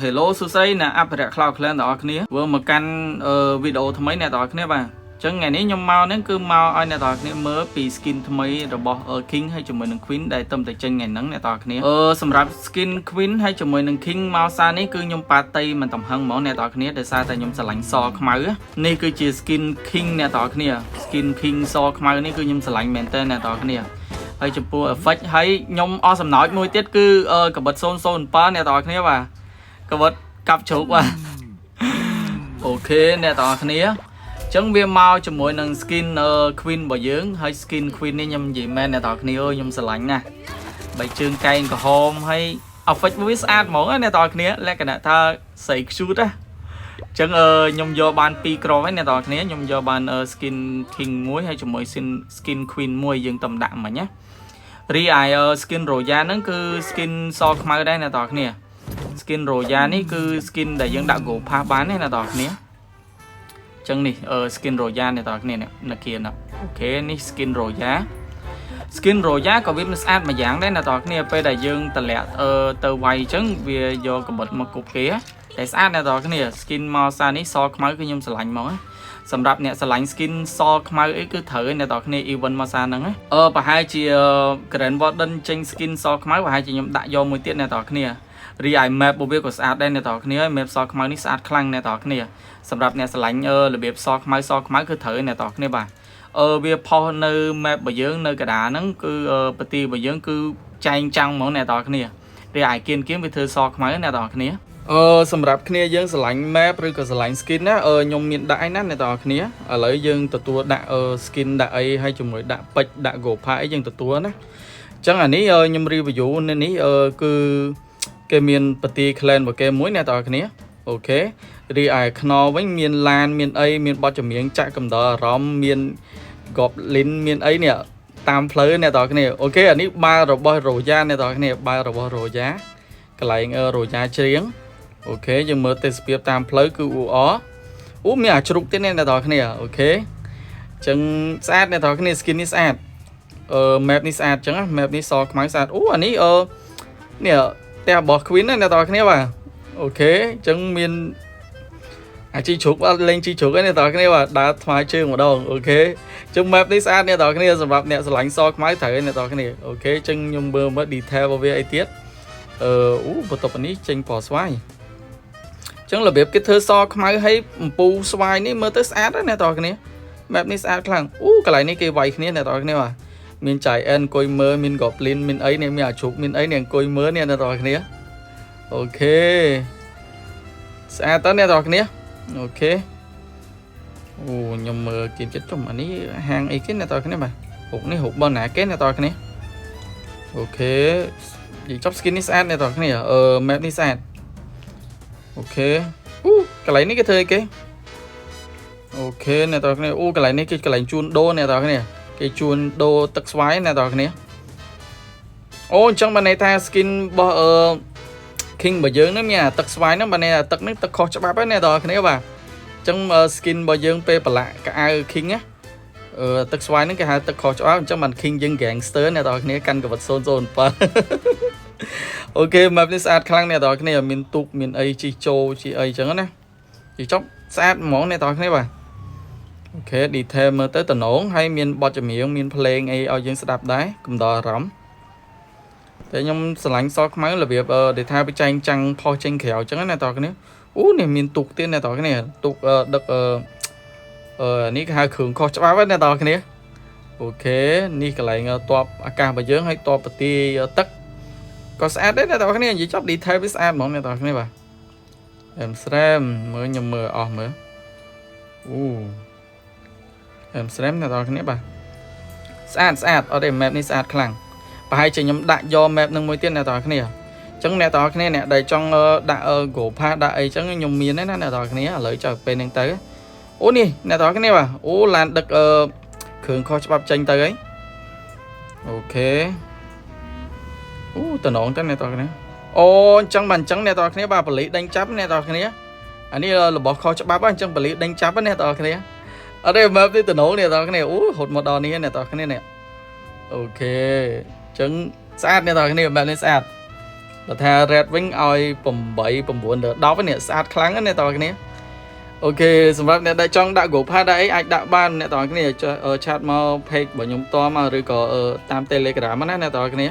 hello សួស្តីអ្នកអភិរក្ស Cloud Clan ទាំងអស់គ្នាធ្វើមកកាន់វីដេអូថ្មីអ្នកទាំងអស់គ្នាបាទអញ្ចឹងថ្ងៃនេះខ្ញុំមកហ្នឹងគឺមកឲ្យអ្នកទាំងអស់គ្នាមើលពី skin ថ្មីរបស់ King ហើយជាមួយនឹង Queen ដែលទំតែចេញថ្ងៃហ្នឹងអ្នកទាំងអស់គ្នាសម្រាប់ skin Queen ហើយជាមួយនឹង King មកសារនេះគឺខ្ញុំប៉ាតីមិនតំហឹងហ្មងអ្នកទាំងអស់គ្នាដោយសារតែខ្ញុំស្រឡាញ់សខ្មៅនេះគឺជា skin King អ្នកទាំងអស់គ្នា skin King សខ្មៅនេះគឺខ្ញុំស្រឡាញ់មែនតើអ្នកទាំងអស់គ្នាហើយចំពោះ effect ហើយខ្ញុំអស់សំណោចមួយទៀតគឺកបិត007អ្នកទាំងអស់គ្នាបាទកបិតកាប់ជ្រូកបាទអូខេអ្នកទាំងអស់គ្នាអញ្ចឹងវាមកជាមួយនឹង skin Queen របស់យើងហើយ skin Queen នេះខ្ញុំនិយាយមែនអ្នកទាំងអស់គ្នាអើយខ្ញុំស្រឡាញ់ណាស់បីជើងកែងក្រហមហើយ effect វាស្អាតហ្មងអ្នកទាំងអស់គ្នាលក្ខណៈថាស្រី cute ណាអញ្ចឹងខ្ញុំយកបាន2ក្រុមហើយអ្នកទាំងអស់គ្នាខ្ញុំយកបាន skin King មួយហើយជាមួយ skin Queen មួយយើងតំដាក់មិញណារីឯ skin Royal ហ្នឹងគឺ skin សខ្មៅដែរអ្នកទាំងអស់គ្នា skin Royal នេះគឺ skin ដែលយើងដាក់ Go Pass បានទេអ្នកទាំងអស់គ្នាអញ្ចឹងនេះskin Royal អ្នកទាំងអស់គ្នានៅគៀនអូខេនេះ skin Royal ក៏វាមិនស្អាតមួយយ៉ាងដែរអ្នកទាំងអស់គ្នាពេលដែលយើងតម្លាក់ទៅវាយអញ្ចឹងវាយកកបិតមកគប់គេតែស្អាតអ្នកទាំងអស់គ្នា skin មកសារនេះសខ្មៅគឺខ្ញុំស្រឡាញ់ហ្មងសម្រាប់អ្នកស្រឡាញ់ skin សខ្មៅអីគឺត្រូវអ្នកទាំងអស់គ្នា event មកសារហ្នឹងប្រហែលជា Grand Warden ចេញ skin សខ្មៅប្រហែលជាខ្ញុំដាក់យកមួយទៀតអ្នកទាំងអស់គ្នារីឯ map របស់វាក៏ស្អាតដែរអ្នកទាំងអស់គ្នា map សខ្មៅនេះស្អាតខ្លាំងអ្នកទាំងអស់គ្នាសម្រាប់អ្នកស្រឡាញ់របៀបសខ្មៅគឺត្រូវអ្នកទាំងអស់គ្នាបាទវាផុសនៅ map របស់យើងនៅកណ្ដាលហ្នឹងគឺប្រទីរបស់យើងគឺចែងចាំងហ្មងអ្នកទាំងអស់គ្នារីឯគៀនវាធ្វើសខ្មៅអ្នកទាំងអស់គ្នាសម្រាប់គ្នាយើងស្រឡាញ់ map ឬក៏ស្រឡាញ់ skin ណាខ្ញុំមានដាក់ឯណាអ្នកទាំងអស់គ្នាឥឡូវយើងទទួលដាក់ skin ដាក់អីហើយជាមួយដាក់ពេជ្រដាក់ Go Pass អីយើងទទួលណាអញ្ចឹងអានេះខ្ញុំ review នេះគឺគេមានពទា clan របស់គេមួយអ្នកទាំងអស់គ្នាអូខេរីឯខ្នវិញមានឡានមានអីមានបទចម្រៀងចាក់កំដរអារម្មណ៍មាន goblin មានអីនេះតាមផ្លូវអ្នកទាំងអស់គ្នាអូខេអានេះបាល់របស់ Royal អ្នកទាំងអស់គ្នាបាល់របស់ Royal កន្លែង Royal ច្រៀងអូខេយើងមើលទេសភាពតាមផ្លូវគឺមានអាជ្រូកទៀតអ្នកទាំងអស់គ្នាអូខេអញ្ចឹងស្អាតអ្នកទាំងអស់គ្នា skin នេះស្អាតmap នេះស្អាតអញ្ចឹង map នេះសខ្មៅស្អាតអានេះនេះផ្ទះរបស់ Queen ណាអ្នកទាំងអស់គ្នាបាទអូខេអញ្ចឹងមានអាជីជ្រូកលេងជីជ្រូកហ្នឹងអ្នកទាំងអស់គ្នាបាទដើរថ្មើរជើងម្ដងអូខេអញ្ចឹង map នេះស្អាតអ្នកទាំងអស់គ្នាសម្រាប់អ្នកស្រឡាញ់សខ្មៅត្រូវអ្នកទាំងអស់គ្នាអូខេអញ្ចឹងខ្ញុំមើល detail របស់វាអីទៀតបន្ទាប់នេះចេញពណ៌ស្វាយអញ្ចឹងរបៀបគេធ្វើសខ្មៅឲ្យអំពូស្វាយនេះមើលទៅស្អាតណាស់អ្នកទាំងអស់គ្នា map នេះស្អាតខ្លាំងកន្លែងនេះគេវាយគ្នាអ្នកទាំងអស់គ្នាបាទមានចៃអែនអង្គុយមើលមាន goblin មានអីនេះមានអាជ្រូកមានអីនេះអង្គុយមើលនេះអ្នកទាំងអស់គ្នាអូខេស្អាតតើអ្នកទាំងអស់គ្នាអូខេខ្ញុំមើលគៀនចិត្តចំអានេះហាងអីគេអ្នកទាំងអស់គ្នាបាទរូបនេះរូបបងណាគេអ្នកទាំងអស់គ្នាអូខេនិយាយចប់ skin នេះស្អាតអ្នកទាំងអស់គ្នាmap នេះស្អាតអូខេកន្លែងនេះគេធ្វើអីគេអូខេអ្នកទាំងអស់គ្នាកន្លែងនេះគេកន្លែងជួនដូរអ្នកទាំងអស់គ្នាគេជួនដូរទឹកស្វាយអ្នកទាំងអស់គ្នាអញ្ចឹងបានន័យថា skin របស់King របស់យើងហ្នឹងមានទឹកស្វាយហ្នឹងបានន័យថាទឹកនេះទឹកខុសច្បាប់ហ្នឹងអ្នកទាំងអស់គ្នាបាទអញ្ចឹង skin របស់យើងពេលប្រឡាក់កៅអៅ King ណាទឹកស្វាយហ្នឹងគេហៅទឹកខុសច្បាប់អញ្ចឹងបាន King យើង gangster អ្នកទាំងអស់គ្នាកាន់កវិត007អូខេ map នេះស្អាតខ្លាំងអ្នកទាំងអស់គ្នាមានទូកមានអីជីចូលជីអីអញ្ចឹងណាជីចប់ស្អាតហ្មងអ្នកទាំងអស់គ្នាបាទអូខេ detail មើលទៅតំណងហើយមានបទចម្រៀងមានភ្លេងអីឲ្យយើងស្ដាប់ដែរកំដរអារម្មណ៍តែខ្ញុំស្រឡាញ់សខ្មៅរបៀបដែលថាបច្ចេកចាំងផុសចេញក្រៅអញ្ចឹងណាអ្នកទាំងអស់គ្នានេះមានទូកទៀតអ្នកទាំងអស់គ្នាទូកដឹកនេះគេហៅគ្រឿងខុសច្បាប់ណាអ្នកទាំងអស់គ្នាអូខេនេះកន្លែងតបអាកាសរបស់យើងហើយតបប្រទីទឹកក៏ស្អាតដែរអ្នកទាំងអស់គ្នានិយាយចប់ detail វាស្អាតហ្មងអ្នកទាំងអស់គ្នាបាទស្រែមមើលខ្ញុំមើលអស់មើលស្រែមអ្នកទាំងអស់គ្នាបាទស្អាតអត់ទេ map នេះស្អាតខ្លាំងប្រហែលជាខ្ញុំដាក់យក map នឹងមួយទៀតអ្នកទាំងអស់គ្នាអញ្ចឹងអ្នកទាំងអស់គ្នាអ្នកដែលចង់ដាក់ Go Pass ដាក់អីអញ្ចឹងខ្ញុំមានណាអ្នកទាំងអស់គ្នាឥឡូវចុះពេលហ្នឹងទៅនេះអ្នកទាំងអស់គ្នាបាទឡានដឹកគ្រឿងខុសច្បាប់ចេញទៅអីអូខេតំណងទៅអ្នកទាំងអស់គ្នាអញ្ចឹងបាទអញ្ចឹងអ្នកទាំងអស់គ្នាបាទប៉ូលីសដេញចាប់អ្នកទាំងអស់គ្នាអានេះរបស់ខុសច្បាប់អញ្ចឹងប៉ូលីសដេញចាប់អ្នកទាំងអស់គ្នាអត់ទេ map នេះតំណងអ្នកទាំងអស់គ្នាហត់មកដល់នេះអ្នកទាំងអស់គ្នានេះអូខេអញ្ចឹងស្អាតអ្នកទាំងអស់គ្នា map នេះស្អាត ថា red wing ឲ្យ 8 9 10នេះស្អាតខ្លាំងណាស់អ្នកទាំងគ្នាអូខេសម្រាប់អ្នកដែលចង់ដាក់ go pad ដែរអាចដាក់បានអ្នកទាំងគ្នាឆាតមក page របស់ខ្ញុំតមកឬក៏តាម Telegram ណាអ្នកទាំងគ្នា